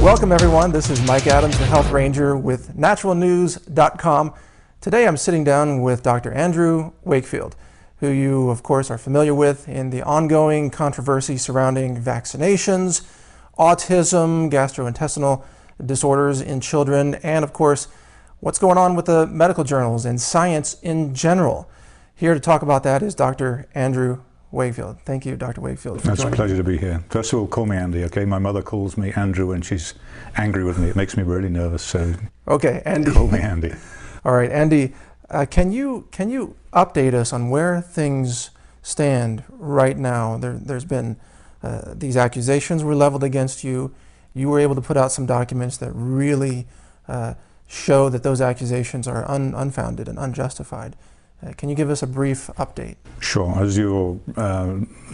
Welcome everyone, this is Mike Adams, the Health Ranger with naturalnews.com. Today I'm sitting down with Dr. Andrew Wakefield, who you of course are familiar with in the ongoing controversy surrounding vaccinations, autism, gastrointestinal disorders in children, and of course what's going on with the medical journals and science in general. Here to talk about that is Dr. Andrew Wakefield. Thank you, Dr. Wakefield, for It's a joining pleasure me. to be here. First of all, call me Andy, okay? My mother calls me Andrew when she's angry with me. It makes me really nervous, so Okay, Andy. call me Andy. All right, Andy, can you update us on where things stand right now? There's been these accusations were leveled against you. You were able to put out some documents that really show that those accusations are unfounded and unjustified. Can you give us a brief update? Sure. As your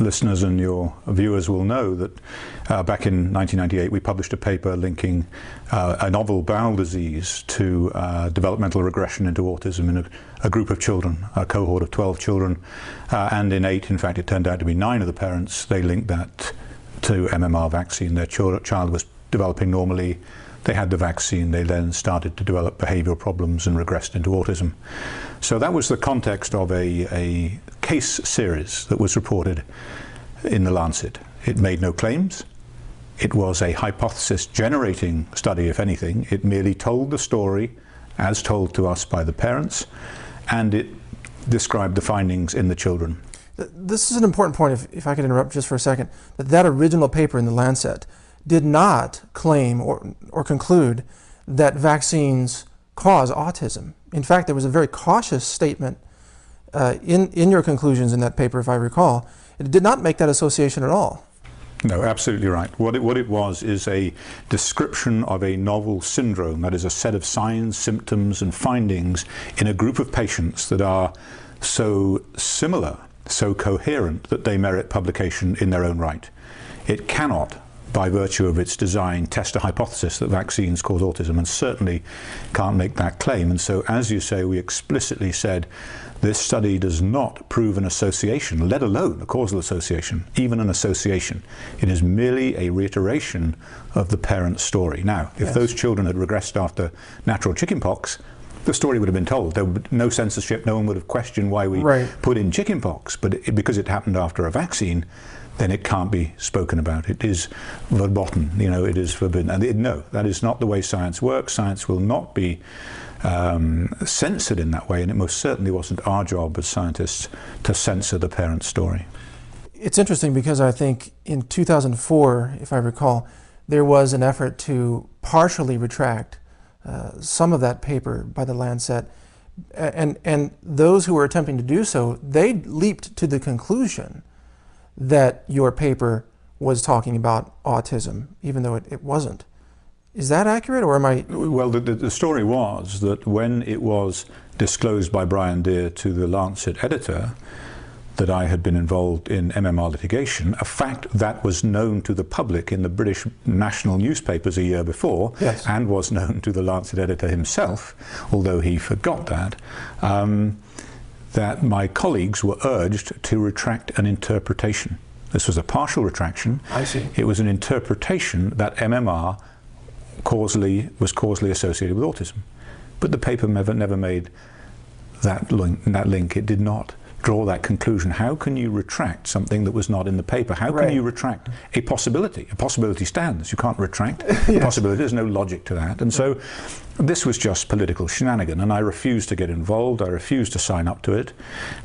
listeners and your viewers will know, that back in 1998 we published a paper linking a novel bowel disease to developmental regression into autism in a group of children, a cohort of 12 children, and in 8, in fact it turned out to be 9 of the parents, they linked that to MMR vaccine. Their child was developing normally. They had the vaccine, they then started to develop behavioral problems and regressed into autism. So that was the context of a case series that was reported in the Lancet. It made no claims. It was a hypothesis generating study, if anything. It merely told the story as told to us by the parents, and it described the findings in the children. This is an important point, if I could interrupt just for a second, that original paper in the Lancet did not claim or conclude that vaccines cause autism. In fact, there was a very cautious statement in your conclusions in that paper, if I recall. It did not make that association at all. No, absolutely right. What it was is a description of a novel syndrome, that is a set of signs, symptoms and findings in a group of patients that are so similar, so coherent, that they merit publication in their own right. It cannot, by virtue of its design, test a hypothesis that vaccines cause autism, and certainly can't make that claim. And so, as you say, we explicitly said this study does not prove an association, let alone a causal association, even an association. It is merely a reiteration of the parent's story. Now, if those children had regressed after natural chickenpox, the story would have been told. There would be no censorship, no one would have questioned why we put in chickenpox, but because it happened after a vaccine, then it can't be spoken about. It is verboten, it is forbidden. And no, that is not the way science works. Science will not be censored in that way, and it most certainly wasn't our job as scientists to censor the parent's story. It's interesting because I think in 2004, if I recall, there was an effort to partially retract some of that paper by the Lancet, and those who were attempting to do so, they leaped to the conclusion that your paper was talking about autism, even though it wasn't. Is that accurate, or am I? Well, the story was that when it was disclosed by Brian Deere to the Lancet editor that I had been involved in MMR litigation, a fact that was known to the public in the British national newspapers a year before, and was known to the Lancet editor himself, although he forgot that, that my colleagues were urged to retract an interpretation. This was a partial retraction. I see. It was an interpretation that MMR was causally associated with autism. But the paper never made that link. It did not draw that conclusion. How can you retract something that was not in the paper? How can you retract a possibility? A possibility stands. You can't retract a possibility. There's no logic to that. And so this was just political shenanigan, and I refused to get involved. I refused to sign up to it,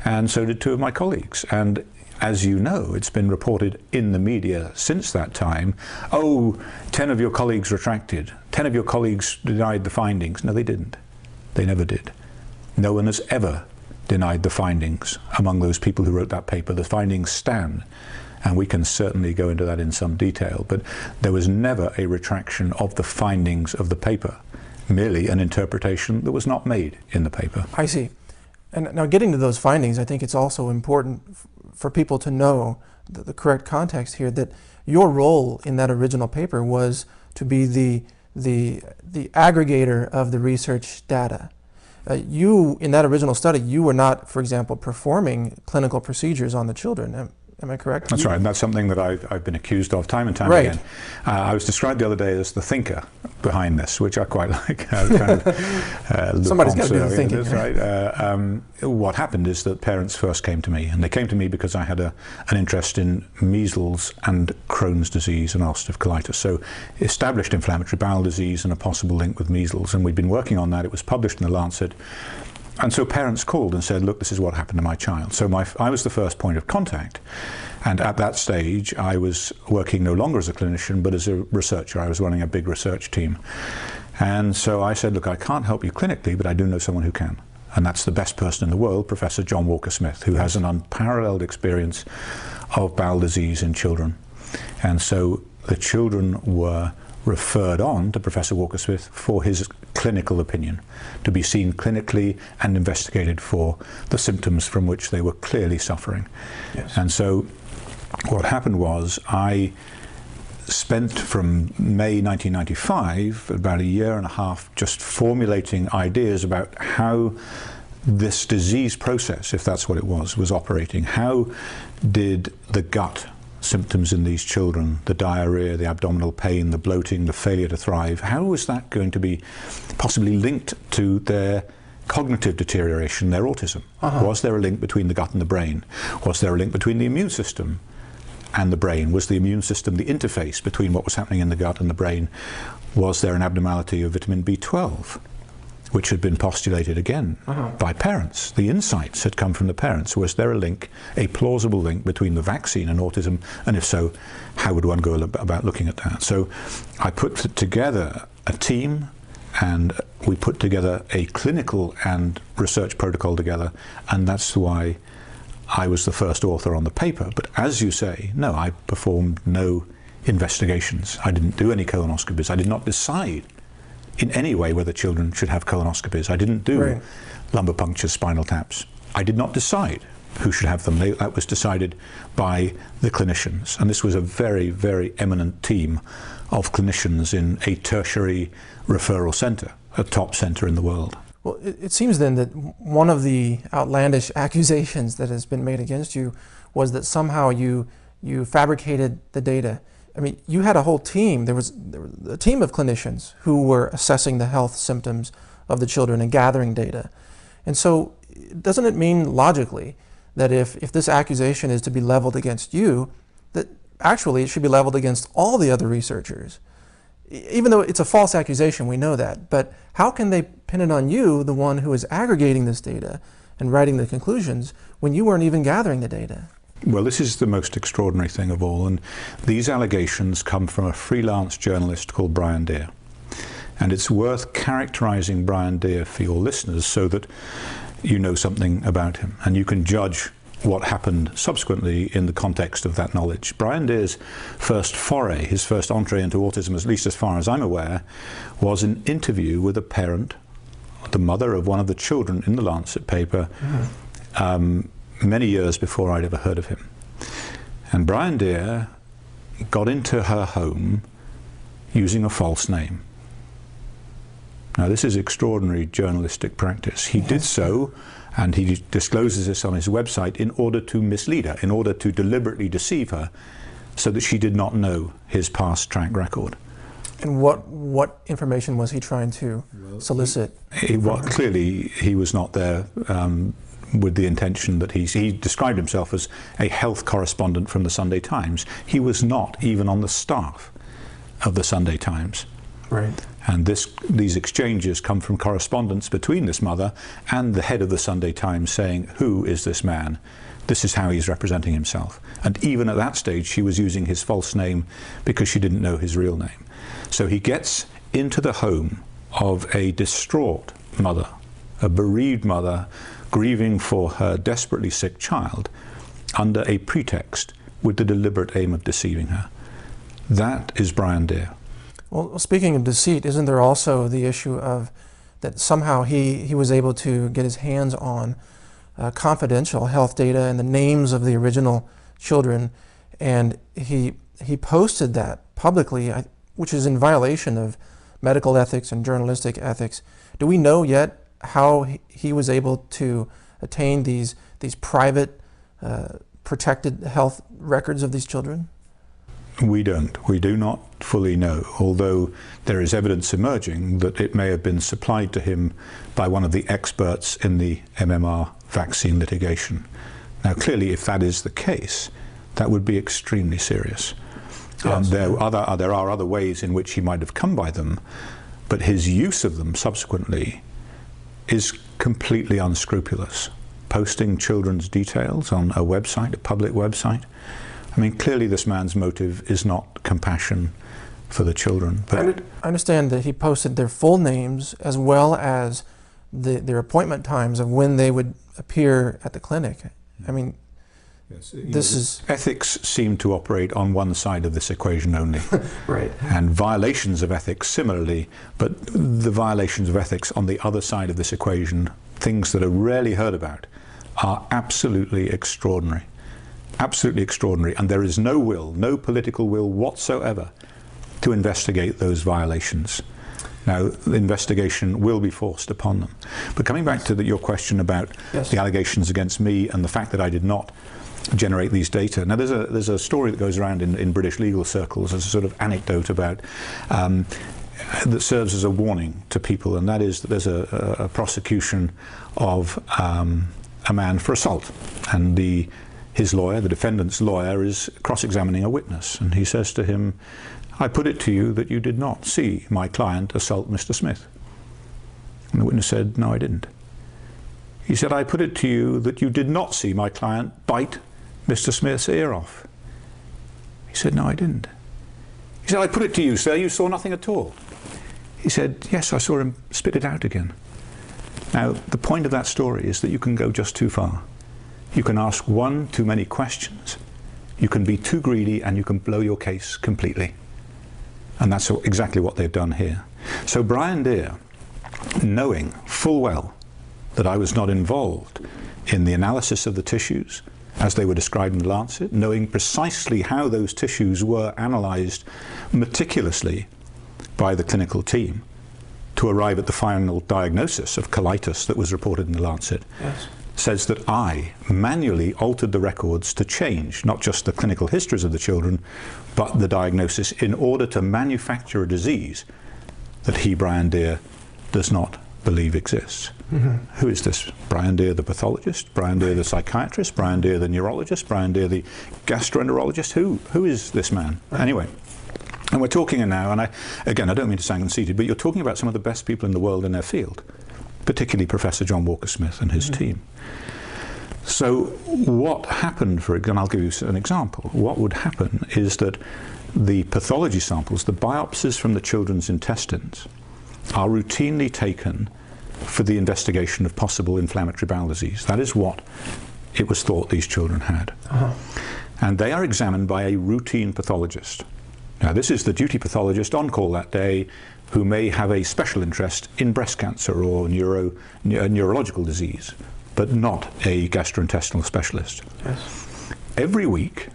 and so did 2 of my colleagues. And as you know, it's been reported in the media since that time, 10 of your colleagues retracted, 10 of your colleagues denied the findings. No, they didn't. They never did. No one has ever denied the findings among those people who wrote that paper. The findings stand, and we can certainly go into that in some detail, but there was never a retraction of the findings of the paper, merely an interpretation that was not made in the paper. I see. And now, getting to those findings, I think it's also important for people to know the correct context here, that your role in that original paper was to be the aggregator of the research data. You, in that original study, you were not, for example, performing clinical procedures on the children. Am I correct? That's right, and that's something that I've been accused of time and time Right. again. I was described the other day as the thinker behind this, which I quite like. Kind of, Somebody's got to do the thinking. That's right. What happened is that parents first came to me, and they came to me because I had an interest in measles and Crohn's disease and ulcerative colitis. So established inflammatory bowel disease and a possible link with measles, and we'd been working on that. It was published in the Lancet. And so parents called and said, look, this is what happened to my child. So I was the first point of contact. And at that stage, I was working no longer as a clinician, but as a researcher. I was running a big research team. And so I said, look, I can't help you clinically, but I do know someone who can. And that's the best person in the world, Professor John Walker-Smith, who has an unparalleled experience of bowel disease in children. And so the children were referred on to Professor Walker-Smith for his clinical opinion, to be seen clinically and investigated for the symptoms from which they were clearly suffering. Yes. And so what happened was I spent from May 1995 about a year and a half just formulating ideas about how this disease process, if that's what it was operating. How did the gut symptoms in these children, the diarrhea, the abdominal pain, the bloating, the failure to thrive, how was that going to be possibly linked to their cognitive deterioration, their autism? Was there a link between the gut and the brain? Was there a link between the immune system and the brain? Was the immune system the interface between what was happening in the gut and the brain? Was there an abnormality of vitamin B12, which had been postulated again by parents? The insights had come from the parents. Was there a link, a plausible link between the vaccine and autism? And if so, how would one go about looking at that? So I put together a team, and we put together a clinical and research protocol together, and that's why I was the first author on the paper. But as you say, no, I performed no investigations. I didn't do any colonoscopies. I did not decide in any way whether children should have colonoscopies. I didn't do lumbar punctures, spinal taps. I did not decide who should have them. That was decided by the clinicians. And this was a very, very eminent team of clinicians in a tertiary referral center, a top center in the world. Well, it seems then that one of the outlandish accusations that has been made against you was that somehow you fabricated the data. I mean, you had a whole team. There was a team of clinicians who were assessing the health symptoms of the children and gathering data. And so doesn't it mean logically that if this accusation is to be leveled against you, that actually it should be leveled against all the other researchers? Even though it's a false accusation, we know that. But how can they pin it on you, the one who is aggregating this data and writing the conclusions, when you weren't even gathering the data? Well, this is the most extraordinary thing of all, and these allegations come from a freelance journalist called Brian Deer. And it's worth characterizing Brian Deer for your listeners so that you know something about him, and you can judge what happened subsequently in the context of that knowledge. Brian Deer's first foray, his first entree into autism, at least as far as I'm aware, was an interview with a parent, the mother of one of the children in the Lancet paper, many years before I'd ever heard of him. And Brian Deer got into her home using a false name. Now, this is extraordinary journalistic practice. He did so, and he discloses this on his website, in order to mislead her, in order to deliberately deceive her, so that she did not know his past track record. And what information was he trying to solicit? Clearly, he was not there with the intention that he described himself as a health correspondent from the Sunday Times. He was not even on the staff of the Sunday Times. Right. And these exchanges come from correspondence between this mother and the head of the Sunday Times saying, who is this man? This is how he's representing himself. And even at that stage, she was using his false name because she didn't know his real name. So he gets into the home of a distraught mother, a bereaved mother, grieving for her desperately sick child under a pretext with the deliberate aim of deceiving her. That is Brian Deer. Well, speaking of deceit, isn't there also the issue of that somehow he was able to get his hands on confidential health data and the names of the original children, and he posted that publicly, which is in violation of medical ethics and journalistic ethics. Do we know yet how he was able to attain these private protected health records of these children? We don't. We do not fully know, although there is evidence emerging that it may have been supplied to him by one of the experts in the MMR vaccine litigation. Now, clearly, if that is the case, that would be extremely serious. Yes. There are other ways in which he might have come by them, but his use of them subsequently is completely unscrupulous. Posting children's details on a website, a public website. I mean, clearly this man's motive is not compassion for the children. But I understand that he posted their full names as well as their appointment times of when they would appear at the clinic. I mean, yes, this is... Ethics seem to operate on one side of this equation only. Right. And violations of ethics similarly, but the violations of ethics on the other side of this equation, things that are rarely heard about, are absolutely extraordinary. Absolutely extraordinary. And there is no will, no political will whatsoever to investigate those violations. Now, the investigation will be forced upon them. But coming back to your question about Yes. the allegations against me and the fact that I did not generate these data. Now, there's a story that goes around in British legal circles as a sort of anecdote about that serves as a warning to people, and that is that there's a prosecution of a man for assault, and his lawyer, the defendant's lawyer, is cross-examining a witness, and he says to him, "I put it to you that you did not see my client assault Mr. Smith." And the witness said, "No, I didn't." He said, "I put it to you that you did not see my client bite Mr. Smith's ear off." He said, "No, I didn't." He said, "I put it to you, sir, you saw nothing at all." He said, "Yes, I saw him spit it out again." Now, the point of that story is that you can go just too far. You can ask one too many questions, you can be too greedy, and you can blow your case completely. And that's exactly what they've done here. So Brian Deere, knowing full well that I was not involved in the analysis of the tissues as they were described in the Lancet, knowing precisely how those tissues were analysed meticulously by the clinical team to arrive at the final diagnosis of colitis that was reported in the Lancet, Yes. says that I manually altered the records to change not just the clinical histories of the children, but the diagnosis in order to manufacture a disease that he, Brian Deere, does not believe exists. Mm-hmm. Who is this? Brian Deere the pathologist? Brian Deere the psychiatrist? Brian Deere the neurologist? Brian Deere the gastroenterologist? Who is this man? Right. Anyway, and we're talking now, and I don't mean to sound conceited, but you're talking about some of the best people in the world in their field, particularly Professor John Walker-Smith and his team. So what happened, and I'll give you an example, what would happen is that the pathology samples, the biopsies from the children's intestines, are routinely taken for the investigation of possible inflammatory bowel disease. That is what it was thought these children had. And they are examined by a routine pathologist. Now, this is the duty pathologist on call that day who may have a special interest in breast cancer or neurological disease, but not a gastrointestinal specialist. Yes. Every week,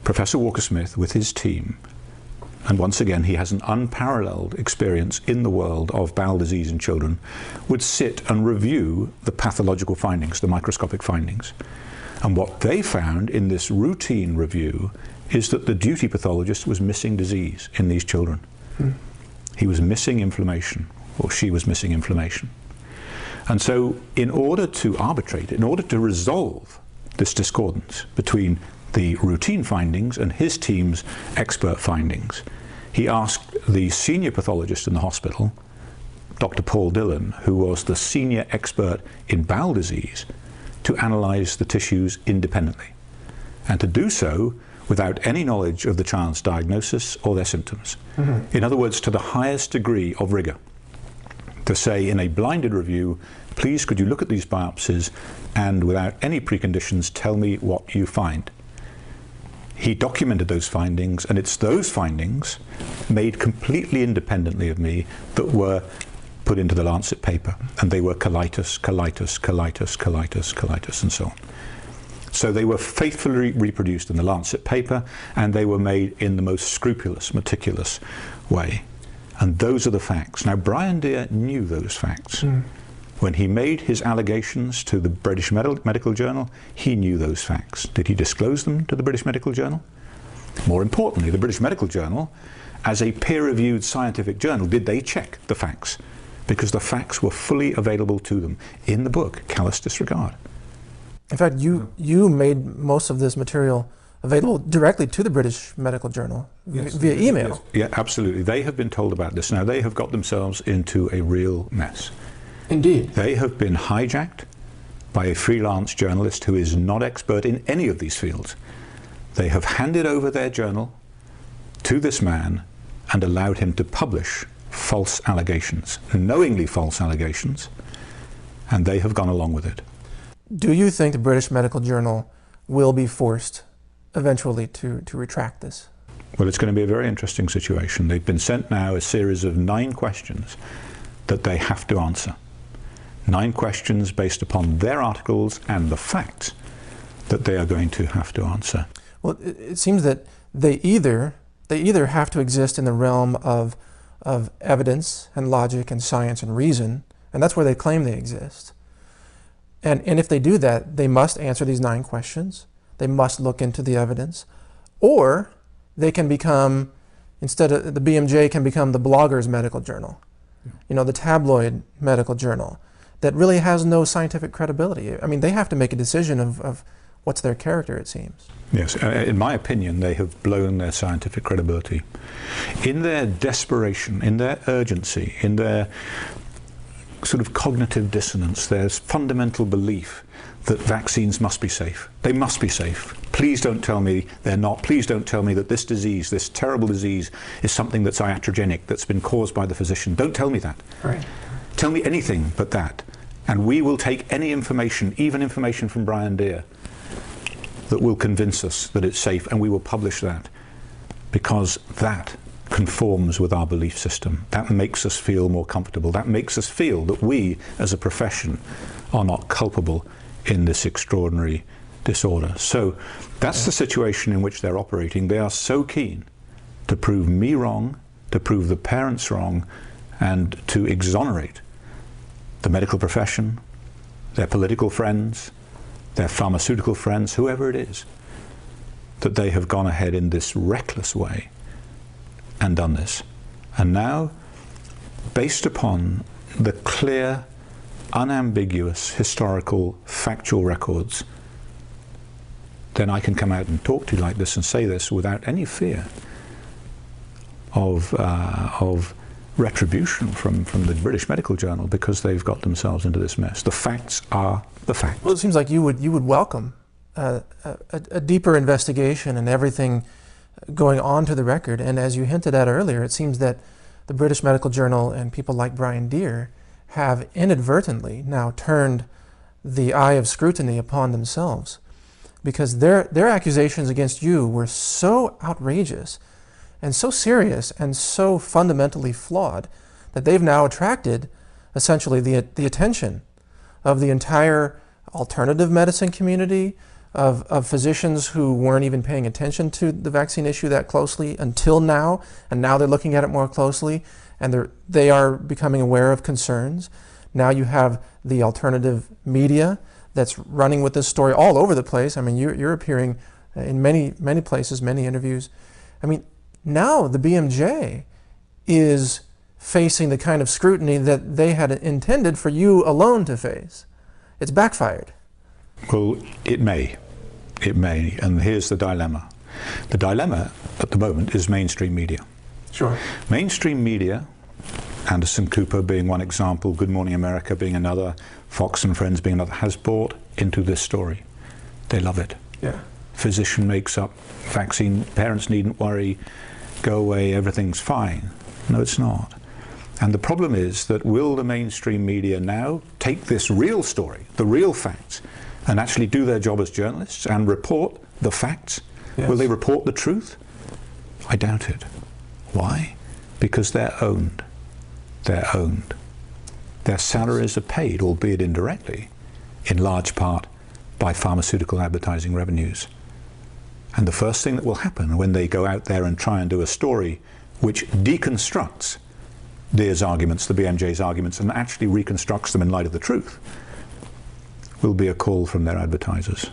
Professor Walker-Smith with his team, and once again he has an unparalleled experience in the world of bowel disease in children, would sit and review the pathological findings, the microscopic findings. And what they found in this routine review is that the duty pathologist was missing disease in these children. He was missing inflammation, or she was missing inflammation. And so in order to arbitrate, in order to resolve this discordance between the routine findings and his team's expert findings, he asked the senior pathologist in the hospital, Dr. Paul Dillon, who was the senior expert in bowel disease, to analyse the tissues independently, and to do so without any knowledge of the child's diagnosis or their symptoms. In other words, to the highest degree of rigour. To say in a blinded review, please could you look at these biopsies and without any preconditions tell me what you find. He documented those findings, and it's those findings made completely independently of me that were put into the Lancet paper, and they were colitis, colitis, colitis, colitis, colitis, and so on. So they were faithfully reproduced in the Lancet paper, and they were made in the most scrupulous, meticulous way. And those are the facts. Now, Brian Deere knew those facts. When he made his allegations to the British Medical Journal, he knew those facts. Did he disclose them to the British Medical Journal? More importantly, the British Medical Journal, as a peer-reviewed scientific journal, did they check the facts? Because the facts were fully available to them in the book, Callous Disregard. In fact, you made most of this material available directly to the British Medical Journal via email. Yes. Yeah, absolutely. They have been told about this. Now, they have got themselves into a real mess. Indeed. They have been hijacked by a freelance journalist who is not expert in any of these fields. They have handed over their journal to this man and allowed him to publish false allegations, knowingly false allegations, and they have gone along with it. Do you think the British Medical Journal will be forced eventually to retract this? Well, it's going to be a very interesting situation. They've been sent now a series of 9 questions that they have to answer. 9 questions based upon their articles and the facts that they are going to have to answer. Well, it seems that they either have to exist in the realm of evidence and logic and science and reason, and that's where they claim they exist. And if they do that, they must answer these 9 questions. They must look into the evidence. Or they can become, instead of the BMJ, can become the blogger's medical journal, you know, the tabloid medical journal that really has no scientific credibility. I mean, they have to make a decision of what's their character, it seems. Yes, in my opinion, they have blown their scientific credibility. In their desperation, in their urgency, in their sort of cognitive dissonance, there's fundamental belief that vaccines must be safe. They must be safe. Please don't tell me they're not. Please don't tell me that this disease, this terrible disease, is something that's iatrogenic, that's been caused by the physician. Don't tell me that. Right. Tell me anything but that. And we will take any information, even information from Brian Deere, that will convince us that it's safe, and we will publish that, because that conforms with our belief system. That makes us feel more comfortable. That makes us feel that we, as a profession, are not culpable in this extraordinary disorder. So that's the situation in which they're operating. They are so keen to prove me wrong, to prove the parents wrong, and to exonerate the medical profession, their political friends, their pharmaceutical friends, whoever it is, that they have gone ahead in this reckless way and done this. And now, based upon the clear, unambiguous, historical, factual records, then I can come out and talk to you like this and say this without any fear of retribution from the British Medical Journal, because they've got themselves into this mess. The facts are the facts. Well, it seems like you would welcome a deeper investigation and everything going on to the record. And as you hinted at earlier, it seems that the British Medical Journal and people like Brian Deere have inadvertently now turned the eye of scrutiny upon themselves, because their accusations against you were so outrageous and so serious and so fundamentally flawed that they've now attracted essentially the attention of the entire alternative medicine community, of physicians who weren't even paying attention to the vaccine issue that closely until now, and now they're looking at it more closely, and they are becoming aware of concerns. Now you have the alternative media that's running with this story all over the place. I mean, you're appearing in many places, many interviews. I mean, now the BMJ is facing the kind of scrutiny that they had intended for you alone to face. It's backfired. Well, it may, and here's the dilemma. The dilemma at the moment is mainstream media. Sure. Mainstream media, Anderson Cooper being one example, Good Morning America being another, Fox and Friends being another, has bought into this story. They love it. Yeah. Physician makes up vaccine, parents needn't worry, go away, everything's fine. No, it's not. And the problem is that will the mainstream media now take this real story, the real facts, and actually do their job as journalists and report the facts? Yes. Will they report the truth? I doubt it. Why? Because they're owned. They're owned. Their salaries are paid, albeit indirectly, in large part by pharmaceutical advertising revenues. And the first thing that will happen when they go out there and try and do a story which deconstructs Deer's arguments, the BMJ's arguments, and actually reconstructs them in light of the truth, will be a call from their advertisers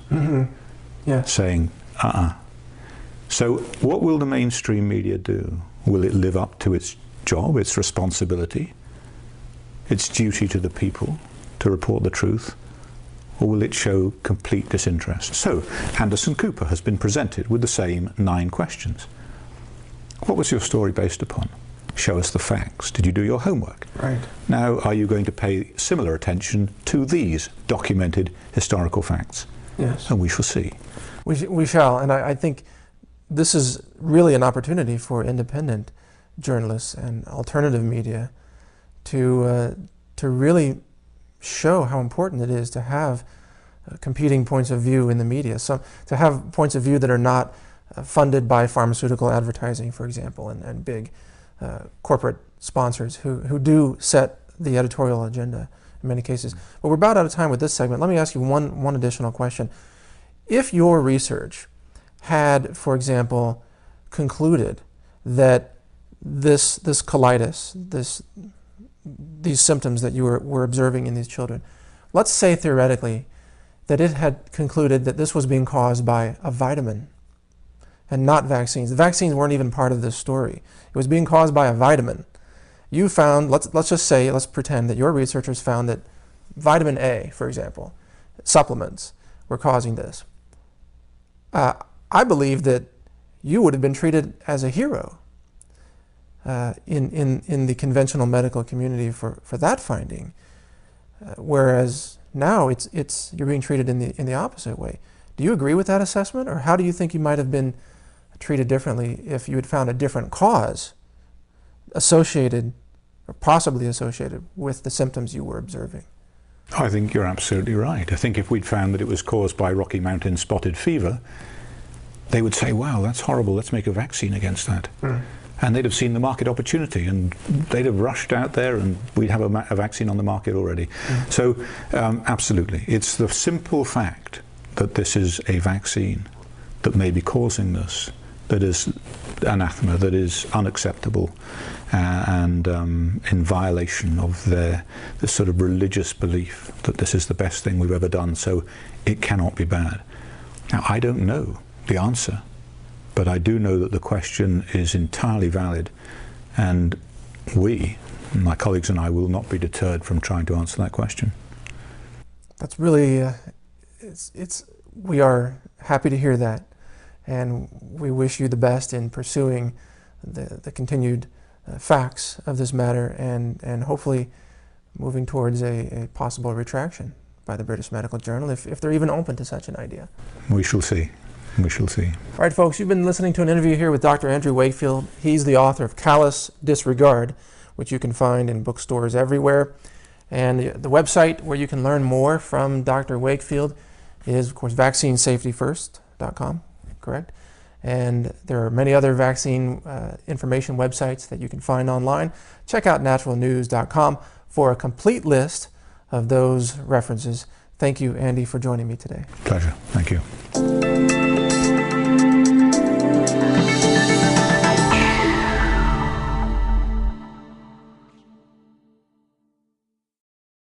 saying, So what will the mainstream media do? Will it live up to its job, its responsibility, its duty to the people to report the truth, or will it show complete disinterest? So Anderson Cooper has been presented with the same 9 questions. What was your story based upon? Show us the facts. Did you do your homework? Right. Now, are you going to pay similar attention to these documented historical facts? Yes. And we shall see. We shall, and I think this is really an opportunity for independent journalists and alternative media to really show how important it is to have competing points of view in the media. So to have points of view that are not funded by pharmaceutical advertising, for example, and big corporate sponsors who do set the editorial agenda in many cases. But we're about out of time with this segment. Let me ask you one additional question. If your research had, for example, concluded that this colitis, these symptoms that you were observing in these children, let's say theoretically that it had concluded that this was being caused by a vitamin and not vaccines. The vaccines weren't even part of this story. It was being caused by a vitamin. You found, let's pretend that your researchers found that vitamin A, for example, supplements were causing this. I believe that you would have been treated as a hero in the conventional medical community for that finding, whereas now you're being treated in the opposite way. Do you agree with that assessment, or how do you think you might have been treated differently if you had found a different cause associated or possibly associated with the symptoms you were observing? I think you're absolutely right. I think if we'd found that it was caused by Rocky Mountain spotted fever, they would say, wow, that's horrible, let's make a vaccine against that. And they'd have seen the market opportunity, and they'd have rushed out there, and we'd have a vaccine on the market already. So absolutely, it's the simple fact that this is a vaccine that may be causing this that is anathema, that is unacceptable, and in violation of this sort of religious belief that this is the best thing we've ever done, so it cannot be bad. Now, I don't know the answer, but I do know that the question is entirely valid, and my colleagues and I, will not be deterred from trying to answer that question. That's really, we are happy to hear that, and we wish you the best in pursuing the continued facts of this matter, and hopefully moving towards a possible retraction by the British Medical Journal, if they're even open to such an idea. We shall see. We shall see. All right, folks, you've been listening to an interview here with Dr. Andrew Wakefield. He's the author of Callous Disregard, which you can find in bookstores everywhere. And the website where you can learn more from Dr. Wakefield is, of course, vaccinesafetyfirst.com, correct? And there are many other vaccine information websites that you can find online. Check out naturalnews.com for a complete list of those references. Thank you, Andy, for joining me today. Pleasure. Thank you.